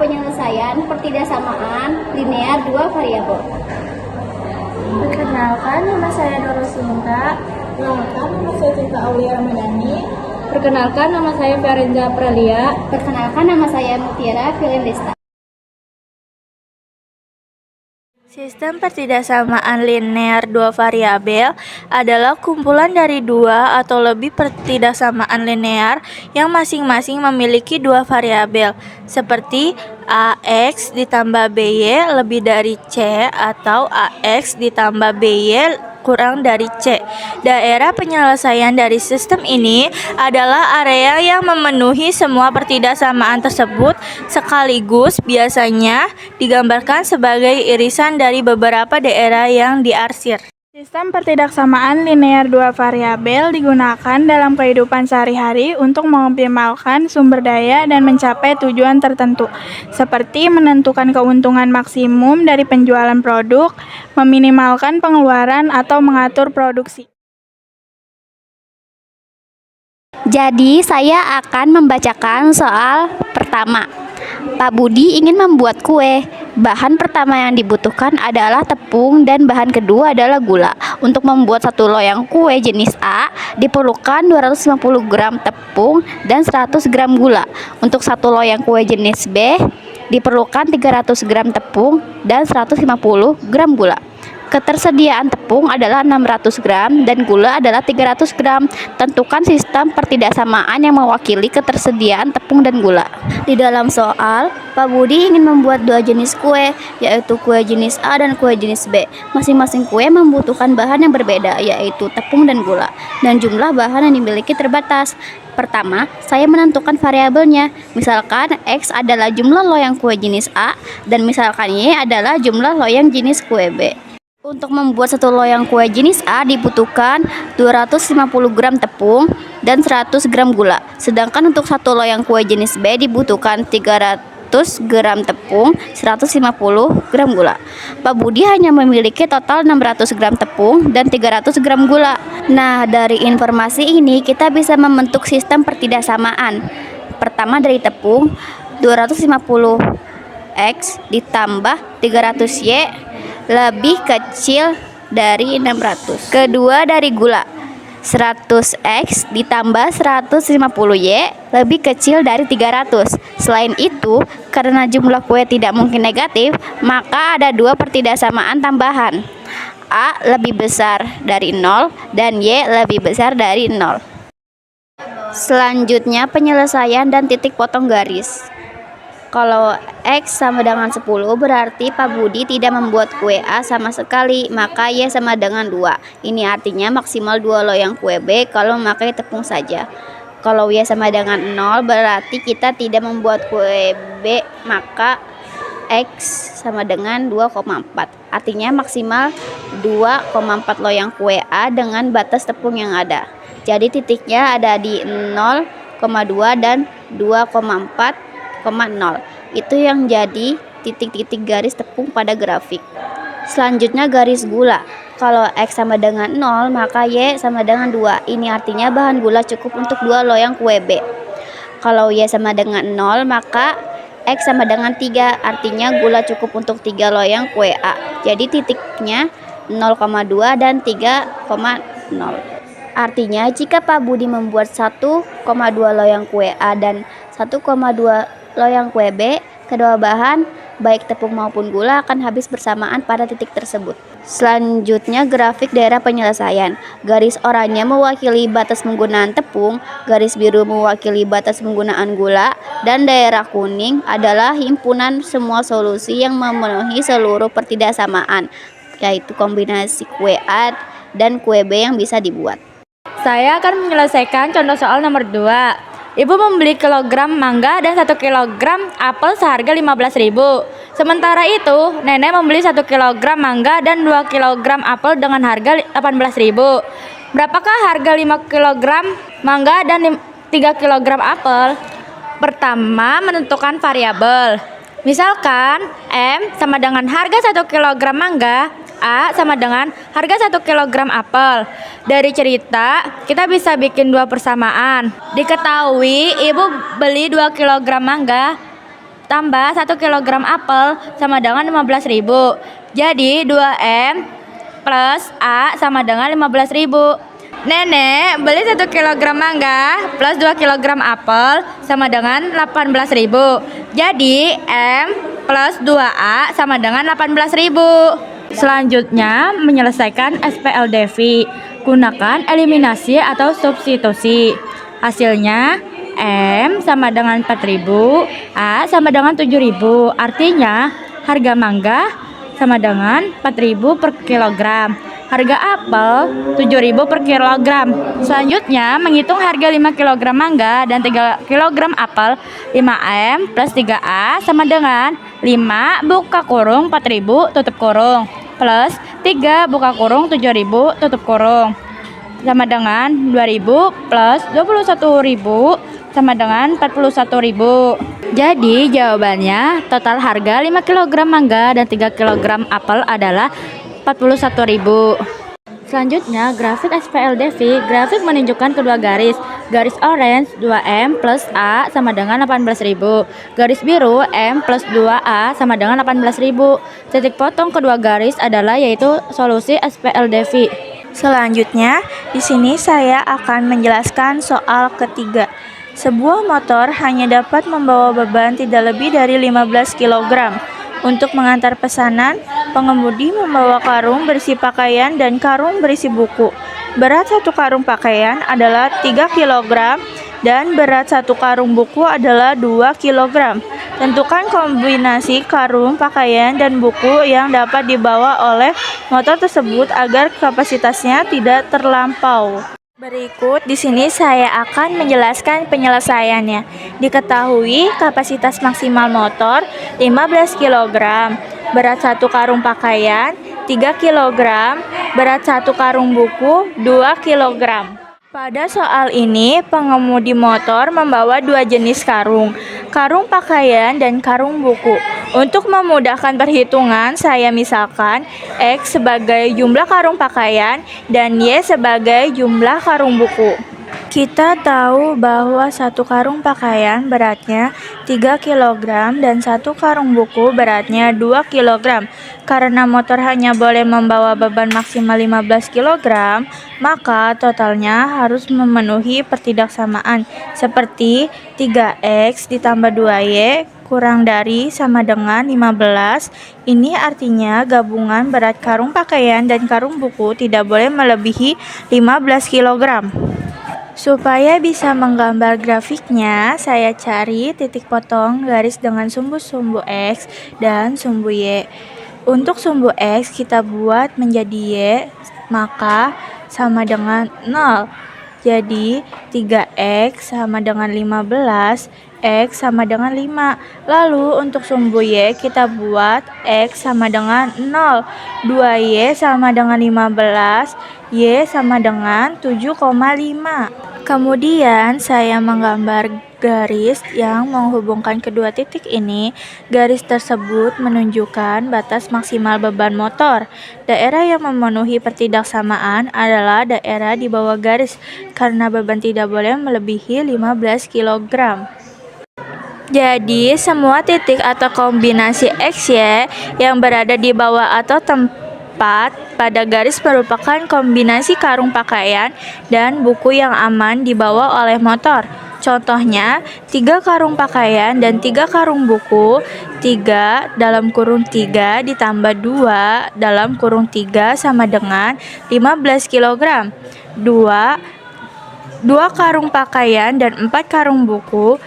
penyelesaian pertidaksamaan linear dua variabel. Perkenalkan, nama saya Nurul Sinta. Perkenalkan, nama saya Cinta Aulia Ramadhani. Perkenalkan, nama saya Ferenza Prelia. Perkenalkan, nama saya Mutiara Filendesta. Sistem pertidaksamaan linear dua variabel adalah kumpulan dari dua atau lebih pertidaksamaan linear yang masing-masing memiliki dua variabel, seperti AX ditambah BY lebih dari C atau AX ditambah BY kurang dari C. Daerah penyelesaian dari sistem ini adalah area yang memenuhi semua pertidaksamaan tersebut sekaligus biasanya digambarkan sebagai irisan dari beberapa daerah yang diarsir. Sistem pertidaksamaan linear dua variabel digunakan dalam kehidupan sehari-hari untuk mengoptimalkan sumber daya dan mencapai tujuan tertentu, seperti menentukan keuntungan maksimum dari penjualan produk, meminimalkan pengeluaran, atau mengatur produksi. Jadi, saya akan membacakan soal pertama. Pak Budi ingin membuat kue. Bahan pertama yang dibutuhkan adalah tepung dan bahan kedua adalah gula. Untuk membuat satu loyang kue jenis A, diperlukan 250 gram tepung dan 100 gram gula. Untuk satu loyang kue jenis B, diperlukan 300 gram tepung dan 150 gram gula. Ketersediaan tepung adalah 600 gram dan gula adalah 300 gram. Tentukan sistem pertidaksamaan yang mewakili ketersediaan tepung dan gula. Di dalam soal, Pak Budi ingin membuat dua jenis kue, yaitu kue jenis A dan kue jenis B. Masing-masing kue membutuhkan bahan yang berbeda, yaitu tepung dan gula, dan jumlah bahan yang dimiliki terbatas. Pertama, saya menentukan variabelnya. Misalkan X adalah jumlah loyang kue jenis A dan misalkan Y adalah jumlah loyang jenis kue B. Untuk membuat satu loyang kue jenis A dibutuhkan 250 gram tepung dan 100 gram gula. Sedangkan untuk satu loyang kue jenis B dibutuhkan 300 gram tepung, 150 gram gula. Pak Budi hanya memiliki total 600 gram tepung dan 300 gram gula. Nah, dari informasi ini kita bisa membentuk sistem pertidaksamaan. Pertama dari tepung, 250 X ditambah 300 Y lebih kecil dari 600. Kedua dari gula, 100 X ditambah 150 Y lebih kecil dari 300. Selain itu, karena jumlah kue tidak mungkin negatif, maka ada dua pertidaksamaan tambahan. A lebih besar dari 0 dan Y lebih besar dari 0. Selanjutnya penyelesaian dan titik potong garis. Kalau X sama dengan 10 berarti Pak Budi tidak membuat kue A sama sekali, maka Y sama dengan 2. Ini artinya maksimal 2 loyang kue B kalau memakai tepung saja. Kalau Y sama dengan 0 berarti kita tidak membuat kue B, maka X sama dengan 2,4. Artinya maksimal 2,4 loyang kue A dengan batas tepung yang ada. Jadi titiknya ada di 0,2 dan 2,4,0. Itu yang jadi titik-titik garis tepung pada grafik. Selanjutnya garis gula. Kalau X sama dengan 0 maka Y sama dengan 2. Ini artinya bahan gula cukup untuk 2 loyang kue B. Kalau Y sama dengan 0 maka X sama dengan 3. Artinya gula cukup untuk 3 loyang kue A. Jadi titiknya 0,2 dan 3,0. Artinya jika Pak Budi membuat 1,2 loyang kue A dan 1,2 loyang kue B, kedua bahan baik tepung maupun gula akan habis bersamaan pada titik tersebut. Selanjutnya grafik daerah penyelesaian. Garis oranye mewakili batas penggunaan tepung, garis biru mewakili batas penggunaan gula, dan daerah kuning adalah himpunan semua solusi yang memenuhi seluruh pertidaksamaan, yaitu kombinasi kue A dan kue B yang bisa dibuat. Saya akan menyelesaikan contoh soal nomor 2. Ibu membeli kilogram mangga dan 1 kilogram apel seharga 15.000. Sementara itu, nenek membeli 1 kilogram mangga dan 2 kilogram apel dengan harga 18.000. Berapakah harga 5 kilogram mangga dan 3 kilogram apel? Pertama, menentukan variabel. Misalkan M sama dengan harga 1 kilogram mangga, A sama dengan harga 1 kilogram apel. Dari cerita, kita bisa bikin dua persamaan. Diketahui ibu beli 2 kilogram mangga tambah 1 kg apel sama dengan 15.000. Jadi 2M plus A sama dengan 15.000. Nenek beli 1 kg mangga plus 2 kg apel sama dengan 18.000. Jadi M plus 2A sama dengan 18.000. Selanjutnya menyelesaikan SPLDV. Gunakan eliminasi atau substitusi. Hasilnya M sama dengan 4.000, A sama dengan 7.000. Artinya harga mangga sama dengan 4.000 per kilogram. Harga apel 7.000 per kilogram. Selanjutnya menghitung harga 5 kg mangga dan 3 kg apel. 5M plus 3A sama dengan 5 buka kurung 4.000 tutup kurung plus 3 buka kurung 7.000 tutup kurung sama dengan 2.000 plus 21.000 sama dengan 41.000. Jadi jawabannya total harga 5 kg mangga dan 3 kg apel adalah 41.000. Selanjutnya grafik SPLDV. Grafik menunjukkan kedua garis. Garis orange 2M plus A sama dengan 18.000. Garis biru M plus 2A sama dengan 18.000. Titik potong kedua garis adalah yaitu solusi SPLDV. Selanjutnya, di sini saya akan menjelaskan soal ketiga. Sebuah motor hanya dapat membawa beban tidak lebih dari 15 kg. Untuk mengantar pesanan, pengemudi membawa karung berisi pakaian dan karung berisi buku. Berat satu karung pakaian adalah 3 kg dan berat satu karung buku adalah 2 kg. Tentukan kombinasi karung, pakaian, dan buku yang dapat dibawa oleh motor tersebut agar kapasitasnya tidak terlampau. Berikut di sini saya akan menjelaskan penyelesaiannya. Diketahui kapasitas maksimal motor 15 kg, berat satu karung pakaian 3 kg, berat satu karung buku 2 kg. Pada soal ini, pengemudi motor membawa dua jenis karung, karung pakaian dan karung buku. Untuk memudahkan perhitungan, saya misalkan X sebagai jumlah karung pakaian dan Y sebagai jumlah karung buku. Kita tahu bahwa satu karung pakaian beratnya 3 kg dan satu karung buku beratnya 2 kg. Karena motor hanya boleh membawa beban maksimal 15 kg, maka totalnya harus memenuhi pertidaksamaan seperti 3X ditambah 2Y kurang dari sama dengan 15. Ini artinya gabungan berat karung pakaian dan karung buku tidak boleh melebihi 15 kg. Supaya bisa menggambar grafiknya, saya cari titik potong garis dengan sumbu-sumbu X dan sumbu Y. Untuk sumbu X kita buat menjadi Y, maka sama dengan 0. Jadi 3X sama dengan 15, X sama dengan 5. Lalu untuk sumbu Y kita buat X sama dengan 0, 2Y sama dengan 15, Y sama dengan 7,5. Kemudian saya menggambar garis yang menghubungkan kedua titik ini. Garis tersebut menunjukkan batas maksimal beban motor. Daerah yang memenuhi pertidaksamaan adalah daerah di bawah garis karena beban tidak boleh melebihi 15 kg. Jadi semua titik atau kombinasi XY yang berada di bawah atau tempat pada garis merupakan kombinasi karung pakaian dan buku yang aman dibawa oleh motor. Contohnya 3 karung pakaian dan 3 karung buku. 3 dalam kurung 3 ditambah 2 dalam kurung 3 sama dengan 15 kg. 2 karung pakaian dan 4 karung buku.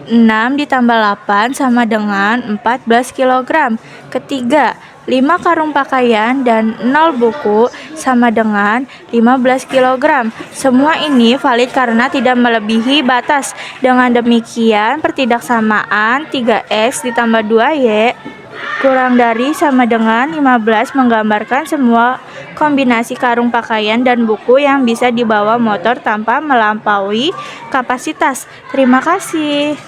6 ditambah 8 sama dengan 14 kg. Ketiga, 5 karung pakaian dan 0 buku sama dengan 15 kg. Semua ini valid karena tidak melebihi batas. Dengan demikian, pertidaksamaan 3X ditambah 2Y kurang dari sama dengan 15 menggambarkan semua kombinasi karung pakaian dan buku yang bisa dibawa motor tanpa melampaui kapasitas. Terima kasih.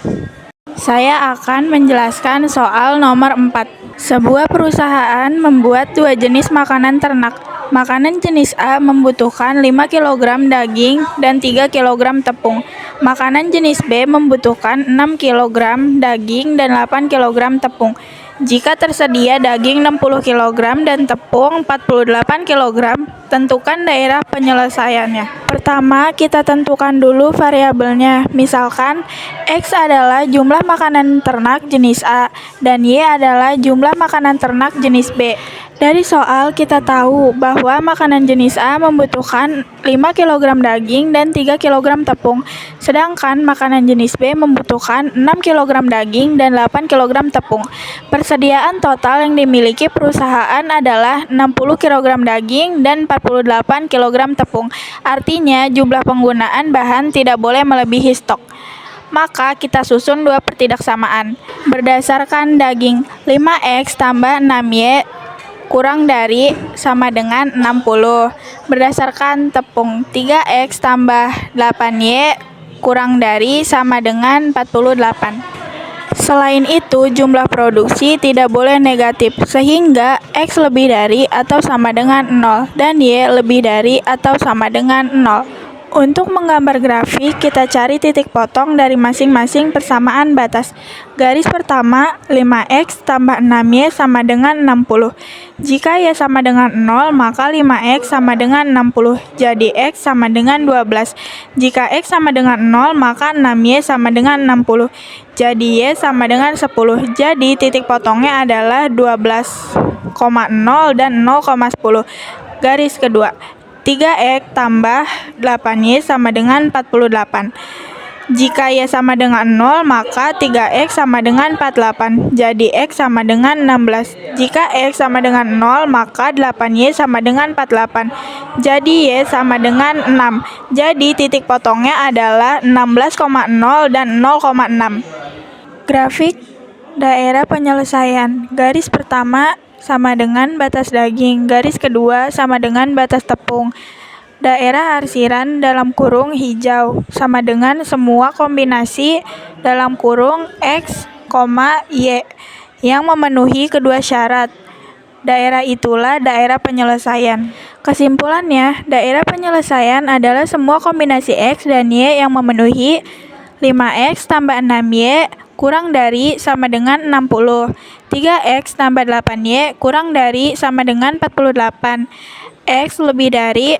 Saya akan menjelaskan soal nomor 4. Sebuah perusahaan membuat dua jenis makanan ternak. Makanan jenis A membutuhkan 5 kg daging dan 3 kg tepung. Makanan jenis B membutuhkan 6 kg daging dan 8 kg tepung. Jika tersedia daging 60 kg dan tepung 48 kg, tentukan daerah penyelesaiannya. Pertama, kita tentukan dulu variabelnya. Misalkan, X adalah jumlah makanan ternak jenis A, dan Y adalah jumlah makanan ternak jenis B. Dari soal kita tahu bahwa makanan jenis A membutuhkan 5 kg daging dan 3 kg tepung, sedangkan makanan jenis B membutuhkan 6 kg daging dan 8 kg tepung. Persediaan total yang dimiliki perusahaan adalah 60 kg daging dan 48 kg tepung. Artinya jumlah penggunaan bahan tidak boleh melebihi stok. Maka kita susun dua pertidaksamaan. Berdasarkan daging, 5X tambah 6Y kurang dari sama dengan 60. Berdasarkan tepung, 3X tambah 8Y kurang dari sama dengan 48. Selain itu, jumlah produksi tidak boleh negatif, sehingga X lebih dari atau sama dengan 0 dan Y lebih dari atau sama dengan 0. Untuk menggambar grafik, kita cari titik potong dari masing-masing persamaan batas. Garis pertama, 5X tambah 6Y sama dengan 60. Jika Y sama dengan 0, maka 5X sama dengan 60. Jadi X sama dengan 12. Jika X sama dengan 0, maka 6Y sama dengan 60. Jadi Y sama dengan 10. Jadi titik potongnya adalah 12,0 dan 0,10. Garis kedua, 3X tambah 8Y sama dengan 48. Jika Y sama dengan 0, maka 3X sama dengan 48. Jadi X sama dengan 16. Jika X sama dengan 0, maka 8Y sama dengan 48. Jadi Y sama dengan 6. Jadi titik potongnya adalah 16,0 dan 0,6. Grafik daerah penyelesaian. Garis pertama sama dengan batas daging, garis kedua sama dengan batas tepung. Daerah arsiran dalam kurung hijau sama dengan semua kombinasi dalam kurung X, Y yang memenuhi kedua syarat. Daerah itulah daerah penyelesaian. Kesimpulannya, daerah penyelesaian adalah semua kombinasi X dan Y yang memenuhi 5X tambah 6Y kurang dari sama dengan 60. 3X tambah 8Y kurang dari sama dengan 48. X lebih dari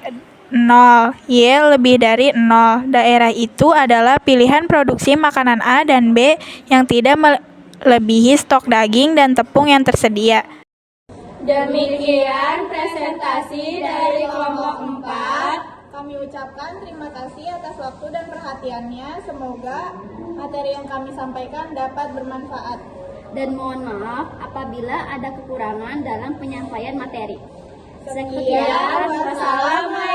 0, Y lebih dari 0. Daerah itu adalah pilihan produksi makanan A dan B yang tidak melebihi stok daging dan tepung yang tersedia. Demikian presentasi dari kelompok 4. Kami ucapkan terima kasih atas waktu dan perhatiannya. Semoga materi yang kami sampaikan dapat bermanfaat. Dan mohon maaf apabila ada kekurangan dalam penyampaian materi. Sekian, wassalamualaikum.